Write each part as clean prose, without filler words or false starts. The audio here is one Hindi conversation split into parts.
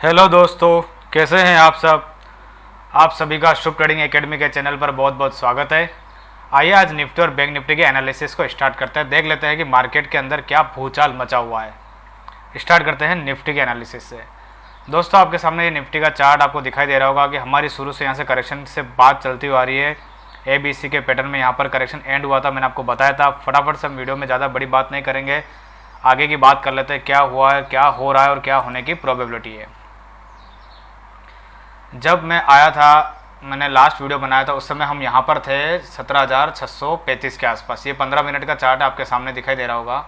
हेलो दोस्तों, कैसे हैं आप सब। आप सभी का शुभ ट्रेडिंग एकेडमी के चैनल पर बहुत बहुत स्वागत है। आइए आज निफ्टी और बैंक निफ्टी के एनालिसिस को स्टार्ट करते हैं। देख लेते हैं कि मार्केट के अंदर क्या भूचाल मचा हुआ है। स्टार्ट करते हैं निफ्टी के एनालिसिस से। दोस्तों, आपके सामने ये निफ्टी का चार्ट आपको दिखाई दे रहा होगा कि हमारी शुरू से यहाँ से करेक्शन से बात चलती हुई आ रही है। ABC के पैटर्न में यहाँ पर करेक्शन एंड हुआ था, मैंने आपको बताया था। फटाफट से वीडियो में ज़्यादा बड़ी बात नहीं करेंगे, आगे की बात कर लेते हैं क्या हुआ है, क्या हो रहा है और क्या होने की प्रोबेबिलिटी है। जब मैं आया था, मैंने लास्ट वीडियो बनाया था, उस समय हम यहाँ पर थे 17,635 के आसपास। ये 15 मिनट का चार्ट आपके सामने दिखाई दे रहा होगा।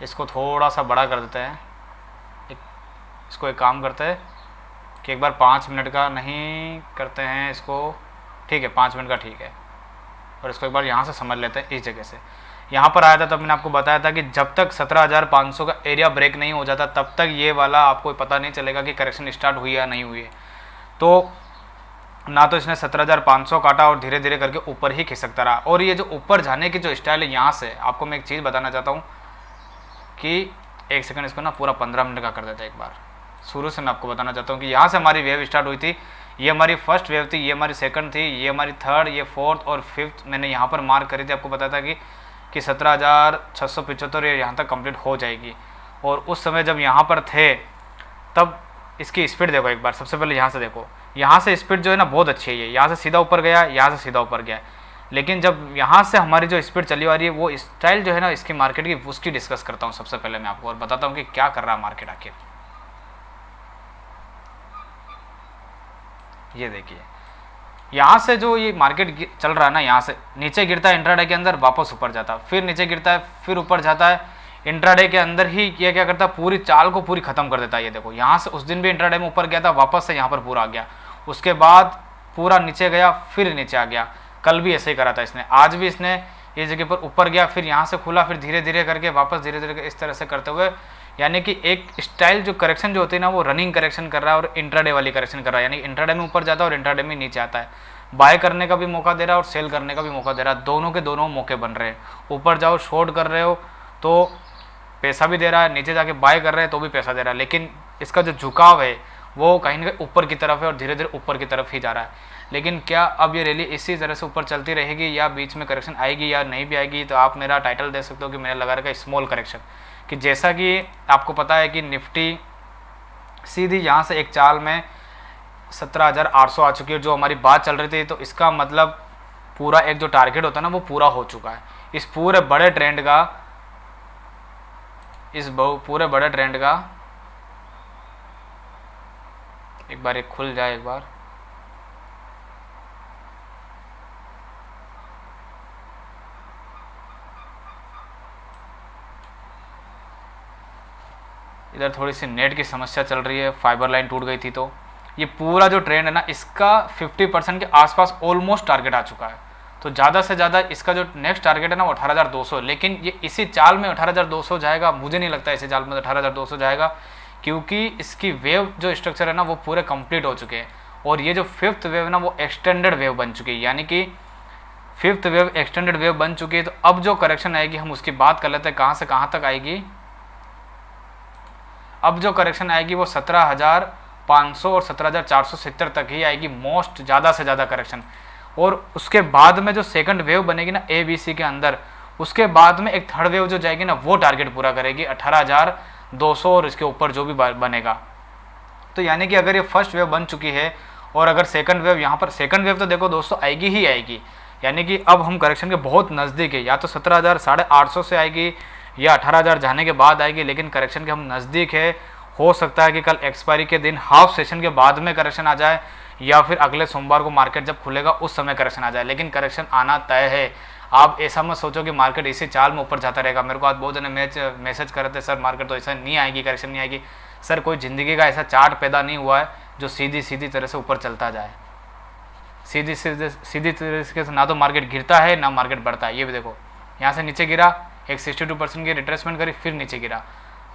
इसको थोड़ा सा बड़ा कर देते हैं। इसको एक काम करते हैं कि एक बार 5 मिनट का नहीं करते हैं इसको, ठीक है 5 मिनट का ठीक है। और इसको एक बार यहाँ से समझ लेते हैं। इस जगह से यहाँ पर आया था, तब मैंने आपको बताया था कि जब तक 17,500 का एरिया ब्रेक नहीं हो जाता तब तक ये वाला आपको पता नहीं चलेगा कि करेक्शन स्टार्ट हुई या नहीं हुई है। तो ना तो इसने 17,500 काटा और धीरे धीरे करके ऊपर ही खिसकता रहा। और ये जो ऊपर जाने की जो स्टाइल है, यहाँ से आपको मैं एक चीज़ बताना चाहता हूँ कि एक सेकंड, इसको ना पूरा 15 मिनट का कर देते हैं एक बार। शुरू से मैं आपको बताना चाहता हूँ कि यहाँ से हमारी वेव स्टार्ट हुई थी। ये हमारी फर्स्ट वेव थी, ये हमारी सेकंड थी, ये हमारी थर्ड, ये फोर्थ और फिफ्थ मैंने यहाँ पर मार्क करी थी। आपको पता था कि 17,675 ये यहाँ तक कंप्लीट हो जाएगी। और उस समय जब यहाँ पर थे तब इसकी स्पीड देखो एक बार। सबसे पहले यहाँ से देखो, यहाँ से स्पीड जो है ना बहुत अच्छी है। ये यहाँ से सीधा ऊपर गया, यहाँ से सीधा ऊपर गया। लेकिन जब यहाँ से हमारी जो स्पीड चली आ रही है, वो स्टाइल जो है ना इसकी मार्केट की, उसकी डिस्कस करता हूँ सबसे पहले मैं आपको, और बताता हूँ कि क्या कर रहा है मार्केट आखिर। ये देखिए, यहाँ से जो ये मार्केट चल रहा है ना, यहाँ से नीचे गिरता है इंट्राडे के अंदर, वापस ऊपर जाता है, फिर नीचे गिरता है, फिर ऊपर जाता है। इंट्राडे के अंदर ही ये क्या करता है, पूरी चाल को पूरी खत्म कर देता है। ये देखो, यहाँ से उस दिन भी इंट्राडे में ऊपर गया था, वापस से यहाँ पर पूरा आ गया, उसके बाद पूरा नीचे गया, फिर नीचे आ गया। कल भी ऐसे ही करा था इसने, आज भी इसने ये जगह पर ऊपर गया, फिर यहाँ से खुला, फिर धीरे धीरे करके वापस धीरे धीरे इस तरह से करते हुए, यानी कि एक स्टाइल जो करेक्शन जो होती है ना, वो रनिंग करेक्शन कर रहा है और इंट्राडे वाली करेक्शन कर रहा है। यानी इंट्राडे में ऊपर जाता है और इंट्राडे में नीचे आता है। बाय करने का भी मौका दे रहा है और सेल करने का भी मौका दे रहा है। दोनों के दोनों मौके बन रहे हैं। ऊपर जाओ शॉर्ट कर रहे हो तो पैसा भी दे रहा है, नीचे जाके बाय कर रहे हैं तो भी पैसा दे रहा है। लेकिन इसका जो झुकाव है वो कहीं ना कहीं ऊपर की तरफ है और धीरे धीरे ऊपर की तरफ ही जा रहा है। लेकिन क्या अब ये रैली इसी तरह से ऊपर चलती रहेगी या बीच में करेक्शन आएगी या नहीं भी आएगी, तो आप मेरा टाइटल दे सकते हो कि मैंने लगा रखा स्मॉल करेक्शन। कि जैसा कि आपको पता है कि निफ्टी सीधी यहाँ से एक चाल में 17,800 आ चुकी है, जो हमारी बात चल रही थी। तो इसका मतलब पूरा एक जो टारगेट होता है ना, वो पूरा हो चुका है। इस पूरे बड़े ट्रेंड का, पूरे बड़े ट्रेंड का एक बार एक खुल जाए एक बार। इधर थोड़ी सी नेट की समस्या चल रही है, फाइबर लाइन टूट गई थी। तो ये पूरा जो ट्रेंड है ना, इसका 50% के आसपास ऑलमोस्ट टारगेट आ चुका है। तो ज़्यादा से ज़्यादा इसका जो नेक्स्ट टारगेट है ना, वो 18,200। लेकिन ये इसी चाल में 18,200 जाएगा, मुझे नहीं लगता इसी चाल में 18,200 जाएगा, क्योंकि इसकी वेव जो स्ट्रक्चर है ना, वो पूरे कंप्लीट हो चुके हैं। और ये जो फिफ्थ वेव है ना, वो एक्सटेंडेड वेव बन चुकी है। यानी कि फिफ्थ वेव एक्सटेंडेड वेव बन चुकी है। तो अब जो करेक्शन आएगी हम उसकी बात कर लेते हैं, कहाँ से कहाँ तक आएगी। अब जो करेक्शन आएगी वो 17,500 और 17,470 तक ही आएगी, मोस्ट ज़्यादा से ज़्यादा करेक्शन। और उसके बाद में जो सेकंड वेव बनेगी ना ABC के अंदर, उसके बाद में एक थर्ड वेव जो जाएगी ना, वो टारगेट पूरा करेगी 18,200 और इसके ऊपर जो भी बनेगा। तो यानी कि अगर ये फर्स्ट वेव बन चुकी है और अगर सेकंड वेव यहाँ पर, सेकंड वेव तो देखो दोस्तों आएगी ही आएगी। यानी कि अब हम करेक्शन के बहुत नज़दीक है, या तो 17,850 से आएगी या 18,000 जाने के बाद आएगी। लेकिन करेक्शन के हम नज़दीक है। हो सकता है कि कल एक्सपायरी के दिन हाफ सेशन के बाद में करेक्शन आ जाए, या फिर अगले सोमवार को मार्केट जब खुलेगा उस समय करेक्शन आ जाए। लेकिन करेक्शन आना तय है। आप ऐसा मत सोचो कि मार्केट इसी चाल में ऊपर जाता रहेगा। मेरे को आज बहुत जने मैसेज कर रहे थे, सर मार्केट तो ऐसा नहीं आएगी, करेक्शन नहीं आएगी। सर कोई ज़िंदगी का ऐसा चार्ट पैदा नहीं हुआ है जो सीधी सीधी तरह से ऊपर चलता जाए। सीधी तरीके से ना तो मार्केट गिरता है ना मार्केट बढ़ता है। ये भी देखो, यहाँ से नीचे गिरा, एक 62% की रिट्रेसमेंट करी, फिर नीचे गिरा।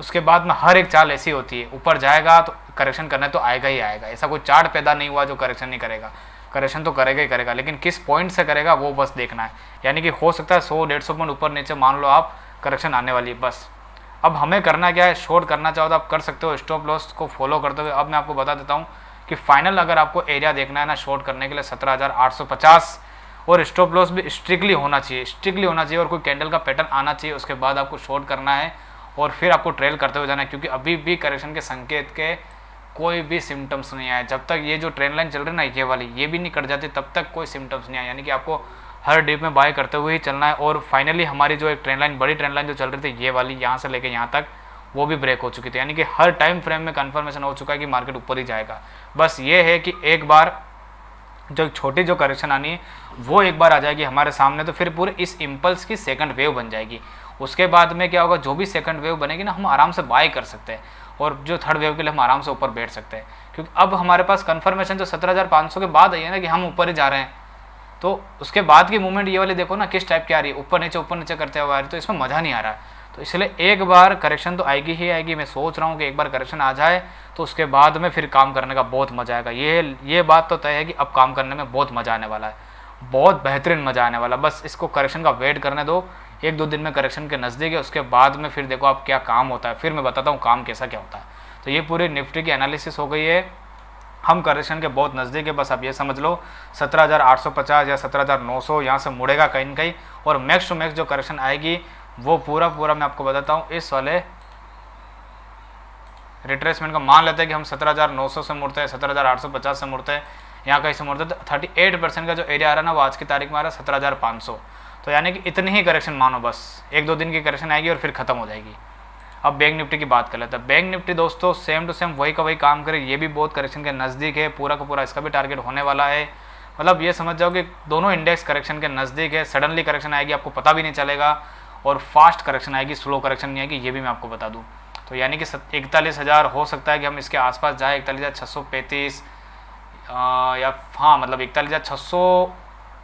उसके बाद में हर एक चाल ऐसी होती है, ऊपर जाएगा तो करेक्शन करना तो आएगा ही आएगा। ऐसा कोई चार्ट पैदा नहीं हुआ जो करेक्शन नहीं करेगा। करेक्शन तो करेगा ही करेगा, लेकिन किस पॉइंट से करेगा वो बस देखना है। यानी कि हो सकता है 100-150 पॉइंट ऊपर नीचे मान लो आप करेक्शन आने वाली है, बस अब हमें करना क्या है, शॉर्ट करना चाहो तो आप कर सकते हो स्टॉप लॉस को फॉलो करते हुए। अब मैं आपको बता देता हूँ कि फाइनल अगर आपको एरिया देखना है ना शॉर्ट करने के लिए 17,850, और स्टॉप लॉस भी स्ट्रिक्टली होना चाहिए और कोई कैंडल का पैटर्न आना चाहिए, उसके बाद आपको शॉर्ट करना है और फिर आपको ट्रेल करते हुए जाना है, क्योंकि अभी भी करेक्शन के संकेत के कोई भी सिम्टम्स नहीं आए। जब तक ये जो ट्रेंड लाइन चल रही है ना ये वाली, ये भी नहीं कट जाती तब तक कोई सिम्टम्स नहीं आए, यानी कि आपको हर डिप में बाय करते हुए ही चलना है। और फाइनली हमारी जो एक ट्रेंड लाइन, बड़ी ट्रेंड लाइन जो चल रही थी ये वाली, यहाँ से लेके यहाँ तक, वो भी ब्रेक हो चुकी थी, यानी कि हर टाइम फ्रेम में कन्फर्मेशन हो चुका है कि मार्केट ऊपर ही जाएगा। बस ये है कि एक बार जो छोटी जो करेक्शन आनी है वो एक बार आ जाएगी हमारे सामने, तो फिर पूरे इस इम्पल्स की सेकंड वेव बन जाएगी। उसके बाद में क्या होगा, जो भी सेकंड वेव बनेगी ना हम आराम से बाय कर सकते हैं, और जो थर्ड वेव के लिए हम आराम से ऊपर बैठ सकते हैं, क्योंकि अब हमारे पास कन्फर्मेशन जो 17,500 के बाद आई है ना कि हम ऊपर ही जा रहे हैं, तो उसके बाद की मूवमेंट ये वाली देखो ना किस टाइप की आ रही है, ऊपर नीचे करते हुए आ रही है, तो इसमें मज़ा नहीं आ रहा है। तो इसलिए एक बार करेक्शन तो आएगी ही आएगी, मैं सोच रहा हूँ कि एक बार करेक्शन आ जाए तो उसके बाद में फिर काम करने का बहुत मज़ा आएगा। ये बात तो तय है कि अब काम करने में बहुत मज़ा आने वाला है, बहुत बेहतरीन मज़ा आने वाला। बस इसको करेक्शन का वेट करने दो, 1-2 दिन में करेक्शन के नज़दीक है, उसके बाद में फिर देखो आप क्या काम होता है, फिर मैं बताता हूँ काम कैसा क्या होता है। तो ये पूरी निफ्टी की एनालिसिस हो गई है, हम करेक्शन के बहुत नज़दीक है। बस आप ये समझ लो 17,850 या 17,900 यहाँ से मुड़ेगा कहीं न कहीं, और मैक्स टू मैक्स जो करेक्शन आएगी वो पूरा मैं आपको बताता हूँ इस वाले रिट्रेसमेंट का। मान लेते हैं कि हम 17,900 से मुड़ते हैं, 17,850 से मुड़ते हैं, यहाँ कहीं से मुड़ते हैं, तो 38% का जो एरिया आ रहा है ना वो आज की तारीख में आ रहा है 17,500। तो यानी कि इतनी ही करेक्शन मानो, बस 1-2 दिन की करेक्शन आएगी और फिर खत्म हो जाएगी। अब बैंक निफ्टी की बात कर लेते हैं। बैंक निफ्टी दोस्तों सेम टू सेम वही का वही काम करे, ये भी बहुत करेक्शन के नज़दीक है, पूरा का पूरा इसका भी टारगेट होने वाला है। मतलब ये समझ जाओ कि दोनों इंडेक्स करेक्शन के नज़दीक है, सडनली करेक्शन आएगी आपको पता भी नहीं चलेगा, और फास्ट करेक्शन आएगी, स्लो करेक्शन नहीं आएगी, ये भी मैं आपको बता दूं। तो यानी कि 41,000 हो सकता है कि हम इसके आसपास जाए, 41,635 या हाँ मतलब 41,600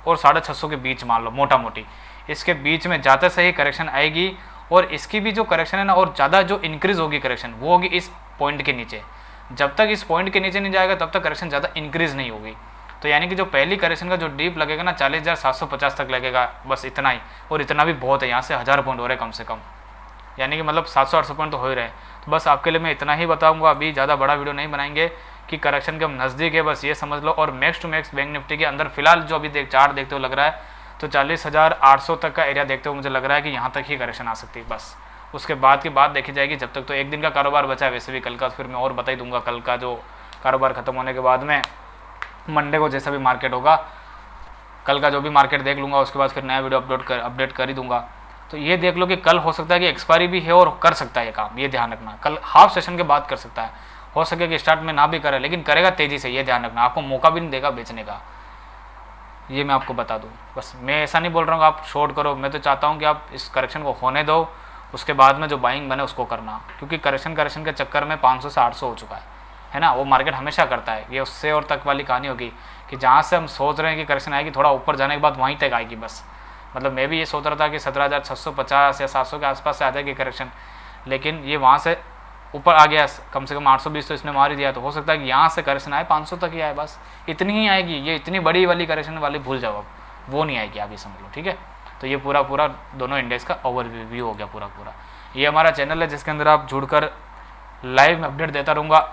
और 650 के बीच मान लो, मोटा मोटी इसके बीच में जाते से ही करेक्शन आएगी। और इसकी भी जो करेक्शन है ना, और ज़्यादा जो इंक्रीज़ होगी करेक्शन वो होगी इस पॉइंट के नीचे। जब तक इस पॉइंट के नीचे नहीं जाएगा तब तक करेक्शन ज़्यादा इंक्रीज़ नहीं होगी। तो यानी कि जो पहली करेक्शन का जो डीप लगेगा ना 40,750 तक लगेगा, बस इतना ही, और इतना भी बहुत है, यहाँ से 1000 पॉइंट हो रहे कम से कम, यानी कि मतलब 700-800 पॉइंट तो हो ही रहे। तो बस आपके लिए मैं इतना ही बताऊंगा, अभी ज़्यादा बड़ा वीडियो नहीं बनाएंगे कि करेक्शन के हम नज़दीक है, बस ये समझ लो। और max to max bank Nifty के अंदर फिलहाल जो अभी चार्ट देखते हो लग रहा है तो 40,800 तक का एरिया देखते हो मुझे लग रहा है कि यहाँ तक ही करेक्शन आ सकती है, बस उसके बाद की बात देखी जाएगी। जब तक तो एक दिन का कारोबार बचा है, वैसे भी कल का फिर मैं और बता ही दूंगा, कल का जो कारोबार खत्म होने के बाद में मंडे को जैसा भी मार्केट होगा, कल का जो भी मार्केट देख लूँगा, उसके बाद फिर नया वीडियो अपडेट कर ही दूंगा। तो ये देख लो कि कल हो सकता है कि एक्सपायरी भी है और कर सकता है ये काम, ये ध्यान रखना। कल हाफ सेशन के बाद कर सकता है, हो सके कि स्टार्ट में ना भी करे, लेकिन करेगा तेज़ी से, ये ध्यान रखना, आपको मौका भी नहीं देगा बेचने का, ये मैं आपको बता दूँ। बस मैं ऐसा नहीं बोल रहा हूँ आप शॉर्ट करो, मैं तो चाहता हूँ कि आप इस करेक्शन को होने दो, उसके बाद में जो बाइंग बने उसको करना, क्योंकि करेक्शन के चक्कर में 500 से 800 हो चुका है ना, वो मार्केट हमेशा करता है। ये उससे और तक वाली कहानी होगी कि जहाँ से हम सोच रहे हैं कि करेक्शन आएगी, थोड़ा ऊपर जाने के बाद वहीं तक आएगी बस। मतलब मैं भी ये सोच रहा था कि 17,650 या 700 के आसपास से आ जाएगी करेक्शन, लेकिन ये वहाँ से ऊपर आ गया, कम से कम 820 तो इसने मार ही दिया। तो हो सकता है कि यहाँ से करेक्शन आए 500 तक ही आए, बस इतनी ही आएगी। ये इतनी बड़ी वाली करेक्शन वाली भूल जाओ, अब वो नहीं आएगी, आप ये समझ लो, ठीक है। तो ये पूरा दोनों इंडेक्स का ओवरव्यू हो गया पूरा। ये हमारा चैनल है जिसके अंदर आप जुड़कर लाइव में अपडेट देता रहूँगा।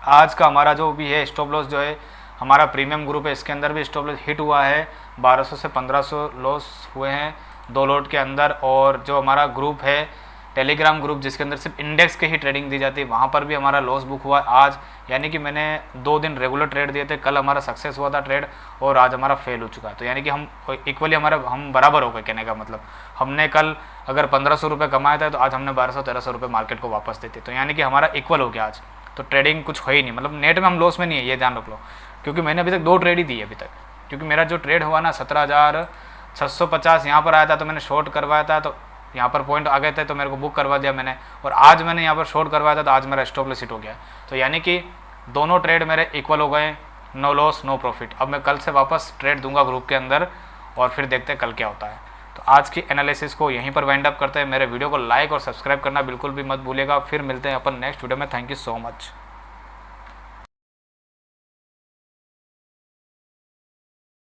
आज का हमारा जो भी है स्टॉप लॉस जो है, हमारा प्रीमियम ग्रुप है, इसके अंदर भी स्टॉप लॉस हिट हुआ है, 1200 से 1500 लॉस हुए हैं 2 लोट के अंदर। और जो हमारा ग्रुप है टेलीग्राम ग्रुप, जिसके अंदर सिर्फ इंडेक्स के ही ट्रेडिंग दी जाती है, वहाँ पर भी हमारा लॉस बुक हुआ आज। यानी कि मैंने 2 दिन रेगुलर ट्रेड दिए थे, कल हमारा सक्सेस हुआ था ट्रेड और आज हमारा फेल हो चुका है। तो यानी कि हम इक्वली हम बराबर हो गए, कहने का मतलब हमने कल अगर 1500 रुपये कमाया था तो आज हमने 1200-1300 रुपये मार्केट को वापस देते, तो यानी कि हमारा इक्वल हो गया आज। तो ट्रेडिंग कुछ हो ही नहीं, मतलब नेट में हम लॉस में नहीं है, ये ध्यान रख लो, क्योंकि मैंने अभी तक 2 ट्रेड ही दी है अभी तक। क्योंकि मेरा जो ट्रेड हुआ ना 17,650 यहाँ पर आया था, तो मैंने शॉर्ट करवाया था, तो यहाँ पर पॉइंट आ गए थे तो मेरे को बुक करवा दिया मैंने, और आज मैंने यहाँ पर शॉर्ट करवाया था तो आज मेरा स्टॉप लॉस हिट हो गया। तो यानी कि दोनों ट्रेड मेरे इक्वल हो गए, नो लॉस नो प्रॉफिट। अब मैं कल से वापस ट्रेड दूंगा ग्रुप के अंदर और फिर देखते हैं कल क्या होता है। तो आज की एनालिसिस को यहीं पर वाइंड अप करते हैं। मेरे वीडियो को लाइक और सब्सक्राइब करना बिल्कुल भी मत भूलिएगा। फिर मिलते हैं अपन नेक्स्ट वीडियो में। Thank you so much.